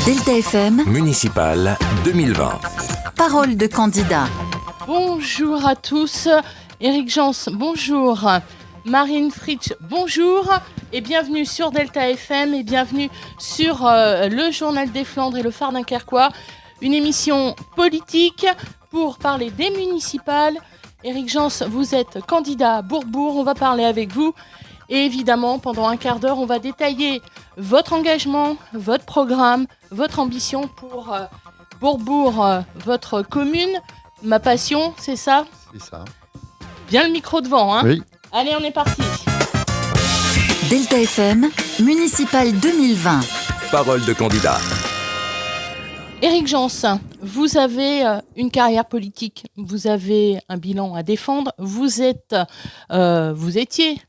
Delta FM, Municipal 2020. parole de candidat. Bonjour à tous. Éric Jans, bonjour. Marine Fritsch, bonjour. Et bienvenue sur Delta FM et bienvenue sur le Journal des Flandres et le Phare Dunkerquois. Une émission politique pour parler des municipales. Éric Jans, vous êtes candidat à Bourbourg. On va parler avec vous. Et évidemment, pendant un quart d'heure, on va détailler votre engagement, votre programme, votre ambition pour Bourbourg, votre commune. Ma passion, c'est ça ? C'est ça. Bien le micro devant, hein ? Oui. Allez, on est parti. Delta FM, municipal 2020. Parole de candidat. Éric Jans, vous avez une carrière politique, vous avez un bilan à défendre, vous étiez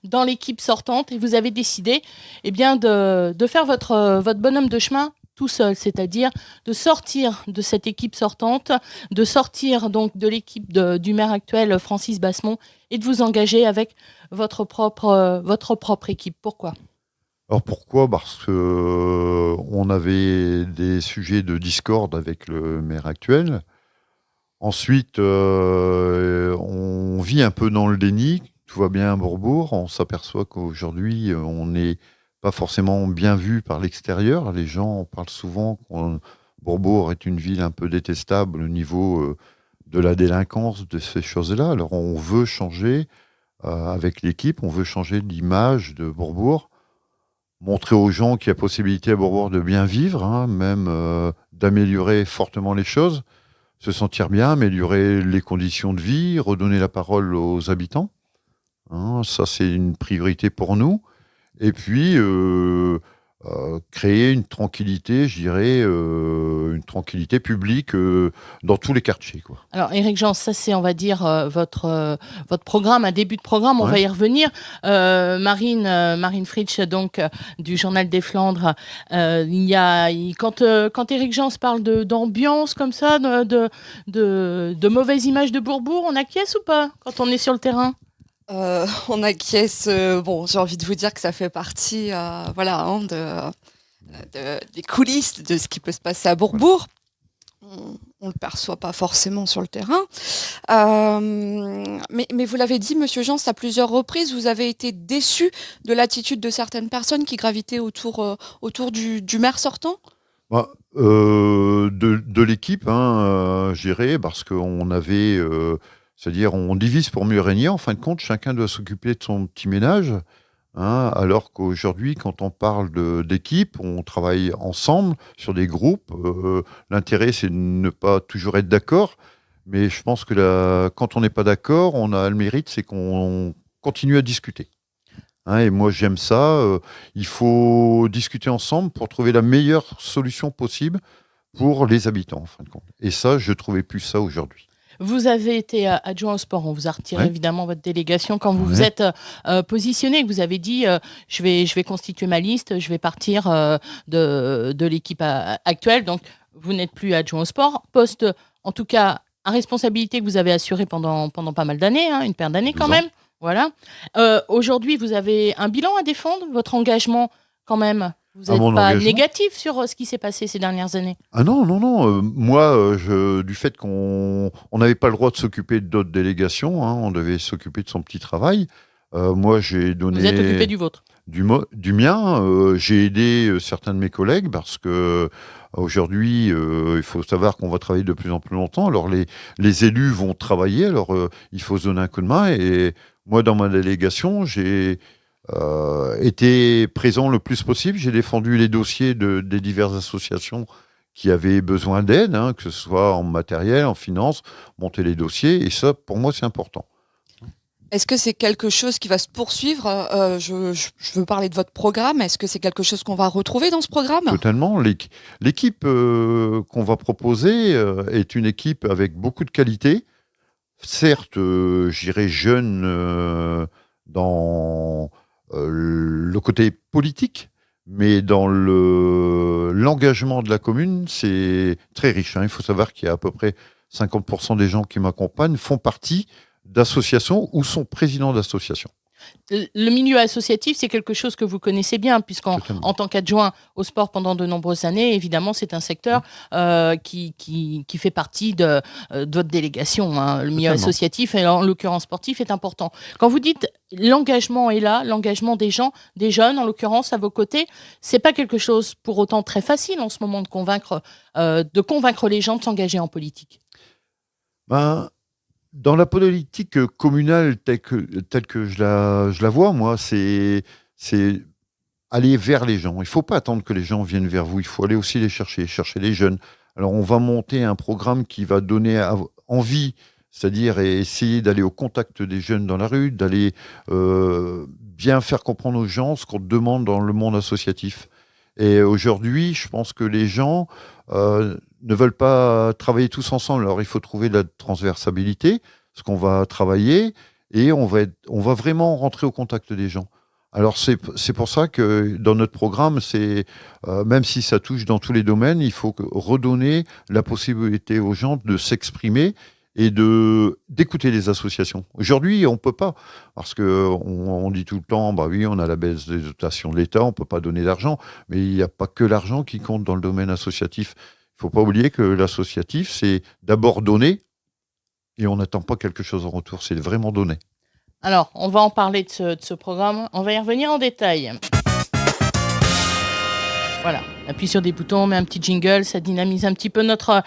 dans l'équipe sortante et vous avez décidé de faire votre bonhomme de chemin tout seul, c'est-à-dire de sortir de cette équipe sortante, de sortir donc de l'équipe du maire actuel Francis Bassemont et de vous engager avec votre propre équipe. Pourquoi ? Alors pourquoi ? Parce que on avait des sujets de discorde avec le maire actuel. Ensuite, on vit un peu dans le déni. Tout va bien à Bourbourg. On s'aperçoit qu'aujourd'hui, on n'est pas forcément bien vu par l'extérieur. Les gens parlent souvent que Bourbourg est une ville un peu détestable au niveau de la délinquance, de ces choses-là. Alors on veut changer avec l'équipe, on veut changer l'image de Bourbourg. Montrer aux gens qu'il y a possibilité à Bourbourg de bien vivre, hein, même d'améliorer fortement les choses, se sentir bien, améliorer les conditions de vie, redonner la parole aux habitants. Hein, ça, c'est une priorité pour nous. Et puis, créer une tranquillité, je dirais, une tranquillité publique dans tous les quartiers, quoi. Alors, Éric Jans, ça c'est, on va dire, votre programme, un début de programme, on va y revenir. Marine Fritsch, donc, du Journal des Flandres, quand Éric Jans parle d'ambiance comme ça, de mauvaise image de Bourbourg, on acquiesce ou pas quand on est sur le terrain ? On acquiesce. J'ai envie de vous dire que ça fait partie, des coulisses de ce qui peut se passer à Bourbourg. On le perçoit pas forcément sur le terrain. Mais vous l'avez dit, Monsieur Jans, à plusieurs reprises, vous avez été déçu de l'attitude de certaines personnes qui gravitaient autour du maire sortant. De l'équipe, je dirais, parce qu'on avait... c'est-à-dire, on divise pour mieux régner. En fin de compte, chacun doit s'occuper de son petit ménage. Hein, alors qu'aujourd'hui, quand on parle d'équipe, on travaille ensemble sur des groupes. L'intérêt, c'est de ne pas toujours être d'accord. Mais je pense que quand on n'est pas d'accord, on a le mérite, c'est qu'on continue à discuter. Hein, et moi, j'aime ça. Il faut discuter ensemble pour trouver la meilleure solution possible pour les habitants, en fin de compte. Et ça, je ne trouvais plus ça aujourd'hui. Vous avez été adjoint au sport, on vous a retiré évidemment votre délégation quand vous vous êtes positionné, que vous avez dit je vais constituer ma liste, je vais partir de l'équipe actuelle, donc vous n'êtes plus adjoint au sport, poste en tout cas à responsabilité que vous avez assuré pendant pas mal d'années, une paire d'années quand même, voilà. Aujourd'hui vous avez un bilan à défendre, votre engagement quand même. Vous n'êtes pas négatif sur ce qui s'est passé ces dernières années ? Ah non. Moi, du fait qu'on n'avait pas le droit de s'occuper d'autres délégations, on devait s'occuper de son petit travail. Moi, j'ai donné... Vous êtes occupé du vôtre ? Du mien. J'ai aidé certains de mes collègues parce que aujourd'hui, il faut savoir qu'on va travailler de plus en plus longtemps. Alors, les élus vont travailler. Alors, il faut se donner un coup de main. Et moi, dans ma délégation, j'ai... été présent le plus possible. J'ai défendu les dossiers des diverses associations qui avaient besoin d'aide, que ce soit en matériel, en finance, monter les dossiers. Et ça, pour moi, c'est important. Est-ce que c'est quelque chose qui va se poursuivre ? Je veux parler de votre programme. Est-ce que c'est quelque chose qu'on va retrouver dans ce programme ? Totalement. L'équipe qu'on va proposer est une équipe avec beaucoup de qualité. Certes, je dirais jeune dans... le côté politique, mais dans l'engagement de la commune, c'est très riche. Il faut savoir qu'il y a à peu près 50% des gens qui m'accompagnent font partie d'associations ou sont présidents d'associations. Le milieu associatif, c'est quelque chose que vous connaissez bien, puisqu'en Totalement. en tant qu'adjoint au sport pendant de nombreuses années, évidemment, c'est un secteur qui fait partie de votre délégation. Hein. Le milieu Totalement. associatif, et en l'occurrence sportif, est important. Quand vous dites l'engagement est là, l'engagement des gens, des jeunes, en l'occurrence, à vos côtés, c'est pas quelque chose pour autant très facile en ce moment de convaincre les gens de s'engager en politique. Ben, dans la politique communale telle que je la vois, moi, c'est aller vers les gens. Il ne faut pas attendre que les gens viennent vers vous. Il faut aller aussi les chercher les jeunes. Alors, on va monter un programme qui va donner envie, c'est-à-dire essayer d'aller au contact des jeunes dans la rue, d'aller bien faire comprendre aux gens ce qu'on demande dans le monde associatif. Et aujourd'hui, je pense que les gens ne veulent pas travailler tous ensemble. Alors, il faut trouver de la transversabilité, ce qu'on va travailler, et on va vraiment rentrer au contact des gens. Alors, c'est pour ça que dans notre programme, même si ça touche dans tous les domaines, il faut redonner la possibilité aux gens de s'exprimer et d'écouter les associations. Aujourd'hui, on ne peut pas, parce qu'on dit tout le temps, bah oui, on a la baisse des dotations de l'État, on ne peut pas donner d'argent, mais il n'y a pas que l'argent qui compte dans le domaine associatif. Il ne faut pas oublier que l'associatif, c'est d'abord donner, et on n'attend pas quelque chose en retour, c'est vraiment donner. Alors, on va en parler de ce programme, on va y revenir en détail. Voilà, on appuie sur des boutons, on met un petit jingle, ça dynamise un petit peu notre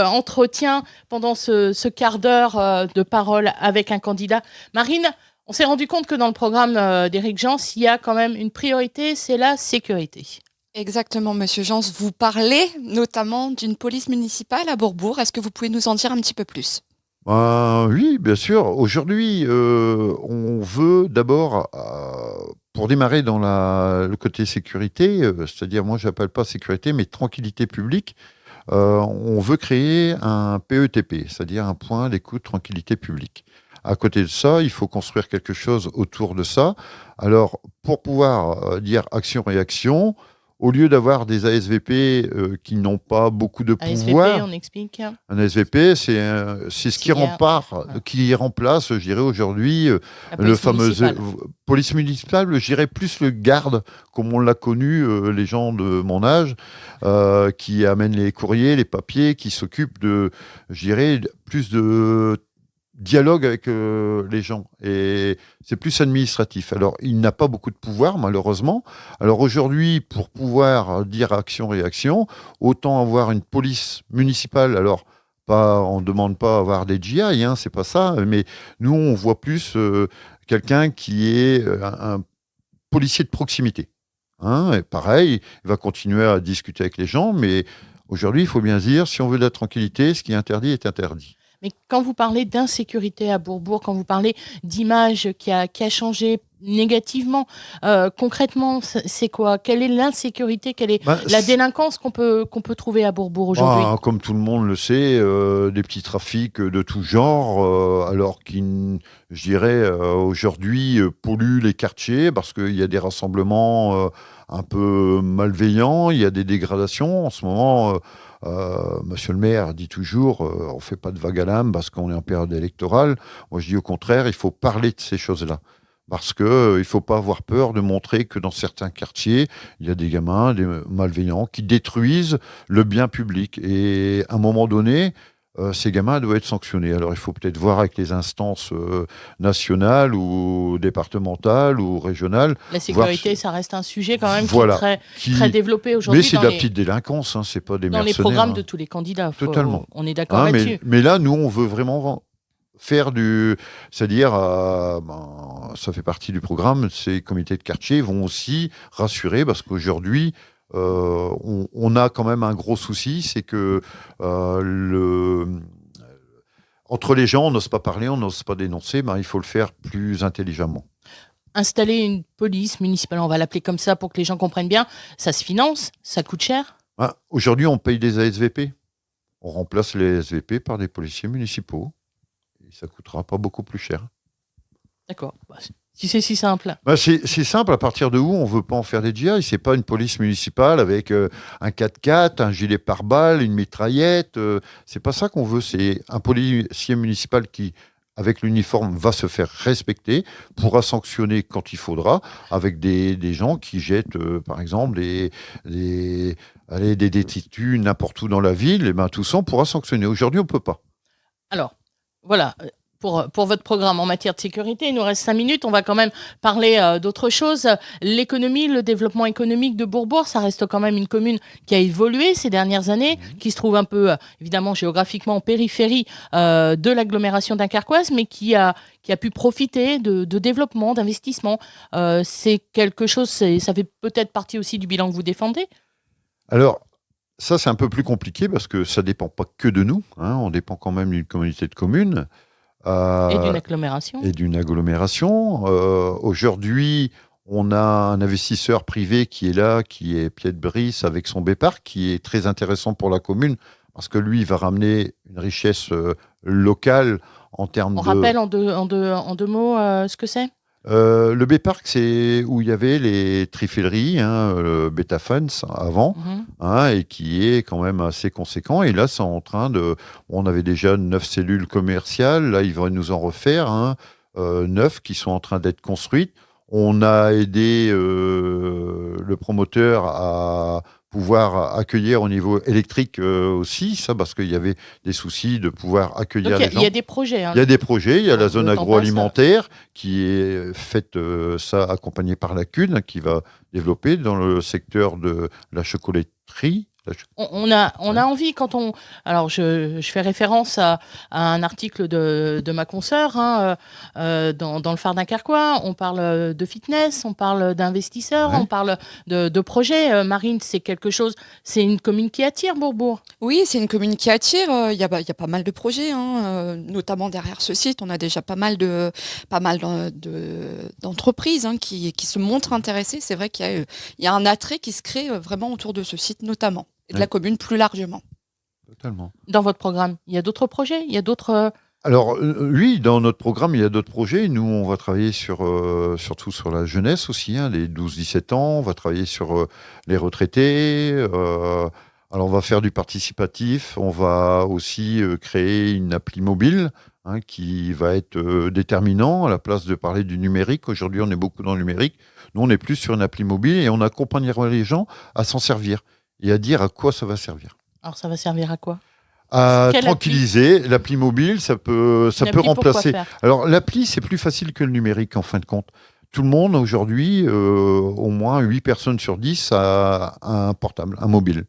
entretien pendant ce quart d'heure de parole avec un candidat. Marine, on s'est rendu compte que dans le programme d'Éric Jans, il y a quand même une priorité, c'est la sécurité. Exactement, Monsieur Jans. Vous parlez notamment d'une police municipale à Bourbourg. Est-ce que vous pouvez nous en dire un petit peu plus ? Oui, bien sûr. Aujourd'hui, on veut d'abord, pour démarrer dans le côté sécurité, c'est-à-dire, moi, je n'appelle pas sécurité, mais tranquillité publique, on veut créer un PETP, c'est-à-dire un point d'écoute tranquillité publique. À côté de ça, il faut construire quelque chose autour de ça. Alors, pour pouvoir dire action-réaction, au lieu d'avoir des ASVP qui n'ont pas beaucoup de pouvoir, ASVP, on explique. un ASVP, c'est ce qui remplace, je dirais aujourd'hui, le fameux police municipale, je dirais plus le garde, comme on l'a connu, les gens de mon âge, qui amènent les courriers, les papiers, qui s'occupent de, je dirais, plus de dialogue avec les gens, et c'est plus administratif. Alors, il n'a pas beaucoup de pouvoir, malheureusement. Alors aujourd'hui, pour pouvoir dire action-réaction, autant avoir une police municipale. Alors, on ne demande pas avoir des GI, hein, c'est pas ça, mais nous, on voit plus quelqu'un qui est un policier de proximité. Hein, et pareil, il va continuer à discuter avec les gens, mais aujourd'hui, il faut bien se dire, si on veut de la tranquillité, ce qui est interdit est interdit. Mais quand vous parlez d'insécurité à Bourbourg, quand vous parlez d'image qui a changé négativement, concrètement, c'est quoi ? Quelle est l'insécurité ? Quelle est la délinquance qu'on peut trouver à Bourbourg aujourd'hui ? Comme tout le monde le sait, des petits trafics de tout genre, alors qui, je dirais, aujourd'hui polluent les quartiers parce qu'il y a des rassemblements un peu malveillants, il y a des dégradations. En ce moment, Monsieur le maire dit toujours on ne fait pas de vague à l'âme parce qu'on est en période électorale. Moi, je dis au contraire, il faut parler de ces choses-là. Parce qu'il ne faut pas avoir peur de montrer que dans certains quartiers, il y a des gamins, des malveillants, qui détruisent le bien public. Et à un moment donné, ces gamins doivent être sanctionnés. Alors il faut peut-être voir avec les instances nationales ou départementales ou régionales. La sécurité, ça reste un sujet quand même qui est très développé Mais aujourd'hui. c'est de la petite délinquance, hein, c'est pas des mercenaires. Dans les programmes de tous les candidats. Totalement. On est d'accord là-dessus. Mais là, nous, on veut vraiment faire c'est-à-dire, ça fait partie du programme, ces comités de quartier vont aussi rassurer, parce qu'aujourd'hui, on a quand même un gros souci, c'est que entre les gens, on n'ose pas parler, on n'ose pas dénoncer, il faut le faire plus intelligemment. Installer une police municipale, on va l'appeler comme ça pour que les gens comprennent bien, ça se finance, ça coûte cher ? Aujourd'hui, on paye des ASVP. On remplace les ASVP par des policiers municipaux. Et ça ne coûtera pas beaucoup plus cher. D'accord. Si c'est si simple. C'est simple, à partir de où on ne veut pas en faire des GI. Ce n'est pas une police municipale avec un 4x4, un gilet pare-balles, une mitraillette. C'est pas ça qu'on veut. C'est un policier municipal qui avec l'uniforme va se faire respecter, pourra sanctionner quand il faudra, avec des gens qui jettent, par exemple, des détritus n'importe où dans la ville, et ben tout ça, on pourra sanctionner. Aujourd'hui, on ne peut pas. Alors, voilà. Pour votre programme en matière de sécurité, il nous reste 5 minutes. On va quand même parler d'autre chose. L'économie, le développement économique de Bourbourg, ça reste quand même une commune qui a évolué ces dernières années, qui se trouve un peu, évidemment, géographiquement en périphérie de l'agglomération dunkerquoise, mais qui a pu profiter de développement, d'investissement. C'est quelque chose, ça fait peut-être partie aussi du bilan que vous défendez. Alors, ça, c'est un peu plus compliqué parce que ça ne dépend pas que de nous. On dépend quand même d'une communauté de communes. Et d'une agglomération. Aujourd'hui, on a un investisseur privé qui est là, qui est Piet Brice avec son Béparc, qui est très intéressant pour la commune parce que lui, il va ramener une richesse locale en termes On rappelle en deux mots ce que c'est. Le Béparc, c'est où il y avait les triféleries, le Betafens avant, et qui est quand même assez conséquent. Et là, c'est en train de... On avait déjà 9 cellules commerciales, là, ils vont nous en refaire 9 qui sont en train d'être construites. On a aidé le promoteur à pouvoir accueillir au niveau électrique aussi, ça parce qu'il y avait des soucis de pouvoir accueillir les gens. Il y a des projets. Il y a des projets, il y a la zone agroalimentaire qui est faite, ça accompagnée par la CUN, qui va développer dans le secteur de la chocolaterie. On a envie quand on... Alors, je fais référence à un article de ma consoeur dans le Phare dunkerquois. On parle de fitness, on parle d'investisseurs, on parle de projets. Marine, c'est quelque chose... C'est une commune qui attire, Bourbourg. Oui, c'est une commune qui attire. Il y a pas mal de projets, notamment derrière ce site. On a déjà pas mal d'entreprises qui se montrent intéressées. C'est vrai qu'il y a un attrait qui se crée vraiment autour de ce site, notamment. Et de la commune plus largement. Totalement. Dans votre programme, il y a d'autres projets? Il y a d'autres... Alors, oui, dans notre programme, il y a d'autres projets. Nous, on va travailler surtout sur la jeunesse aussi, les 12-17 ans. On va travailler sur les retraités. Alors, on va faire du participatif. On va aussi créer une appli mobile qui va être déterminant à la place de parler du numérique. Aujourd'hui, on est beaucoup dans le numérique. Nous, on est plus sur une appli mobile et on accompagnera les gens à s'en servir et à dire à quoi ça va servir. Alors, ça va servir à quoi? À tranquilliser. L'appli mobile, ça peut remplacer. Alors, l'appli, c'est plus facile que le numérique, en fin de compte. Tout le monde, aujourd'hui, au moins 8 personnes sur 10 a un portable, un mobile.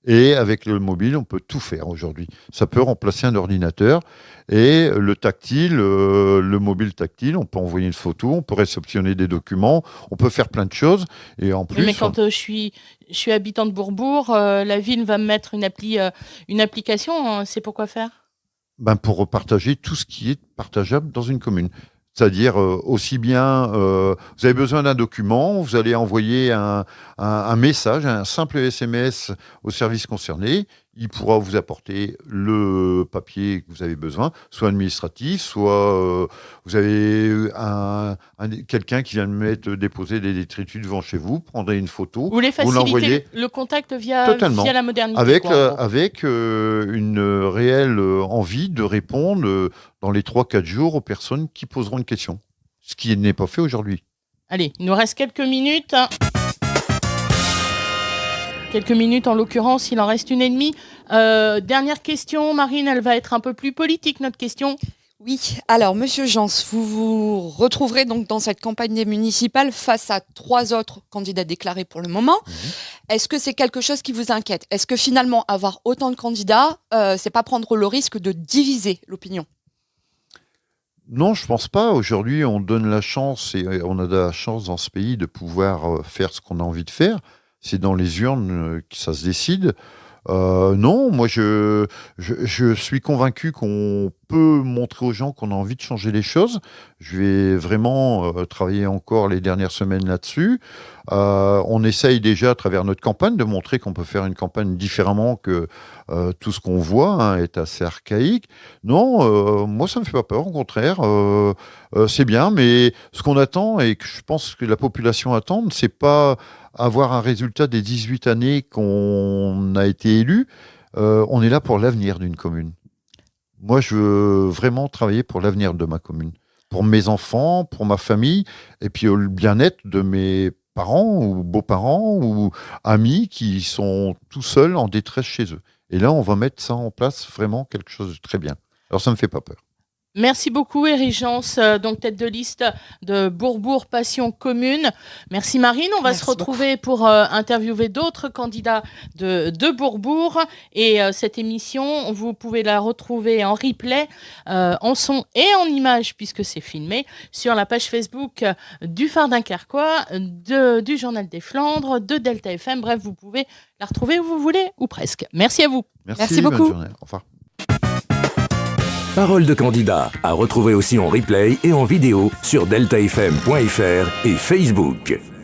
Et avec le mobile, on peut tout faire aujourd'hui. Ça peut remplacer un ordinateur. Et le tactile, le mobile tactile, on peut envoyer une photo, on peut réceptionner des documents, on peut faire plein de choses. Et en plus, mais quand je suis habitant de Bourbourg, la ville va me mettre une application. C'est pour quoi faire? Pour partager tout ce qui est partageable dans une commune. C'est-à-dire aussi bien, vous avez besoin d'un document, vous allez envoyer un message, un simple SMS au service concerné. Il pourra vous apporter le papier que vous avez besoin, soit administratif, soit vous avez quelqu'un qui vient de déposer des détritus devant chez vous, prendrez une photo, vous voulez faciliter le contact via la modernité. Avec une réelle envie de répondre dans les 3-4 jours aux personnes qui poseront une question, ce qui n'est pas fait aujourd'hui. Allez, il nous reste quelques minutes. Quelques minutes en l'occurrence, il en reste 1,5. Dernière question, Marine, elle va être un peu plus politique, notre question. Oui, alors Monsieur Jans, vous vous retrouverez donc dans cette campagne municipale face à 3 autres candidats déclarés pour le moment. Est-ce que c'est quelque chose qui vous inquiète? Est-ce que finalement avoir autant de candidats, c'est pas prendre le risque de diviser l'opinion? Non, je pense pas. Aujourd'hui, on donne la chance, et on a de la chance dans ce pays de pouvoir faire ce qu'on a envie de faire. C'est dans les urnes que ça se décide. Non, moi je suis convaincu qu'on peut montrer aux gens qu'on a envie de changer les choses. Je vais vraiment travailler encore les dernières semaines là-dessus. On essaye déjà à travers notre campagne de montrer qu'on peut faire une campagne différemment que tout ce qu'on voit est assez archaïque. Non, moi ça me fait pas peur, au contraire. C'est bien, mais ce qu'on attend et que je pense que la population attend, c'est pas avoir un résultat des 18 années qu'on a été élu. On est là pour l'avenir d'une commune. Moi, je veux vraiment travailler pour l'avenir de ma commune, pour mes enfants, pour ma famille, et puis le bien-être de mes parents ou beaux-parents ou amis qui sont tout seuls en détresse chez eux. Et là, on va mettre ça en place, vraiment quelque chose de très bien. Alors, ça ne me fait pas peur. Merci beaucoup, Éric Jans, donc tête de liste de Bourbourg Passion Commune. Merci Marine. On va Merci se retrouver pour interviewer d'autres candidats de Bourbourg. Et cette émission, vous pouvez la retrouver en replay, en son et en image, puisque c'est filmé, sur la page Facebook du Phare Dunkerquois, du Journal des Flandres, de Delta FM. Bref, vous pouvez la retrouver où vous voulez, ou presque. Merci à vous. Merci bonne beaucoup. journée. Au revoir. Parole de candidat à retrouver aussi en replay et en vidéo sur deltafm.fr et Facebook.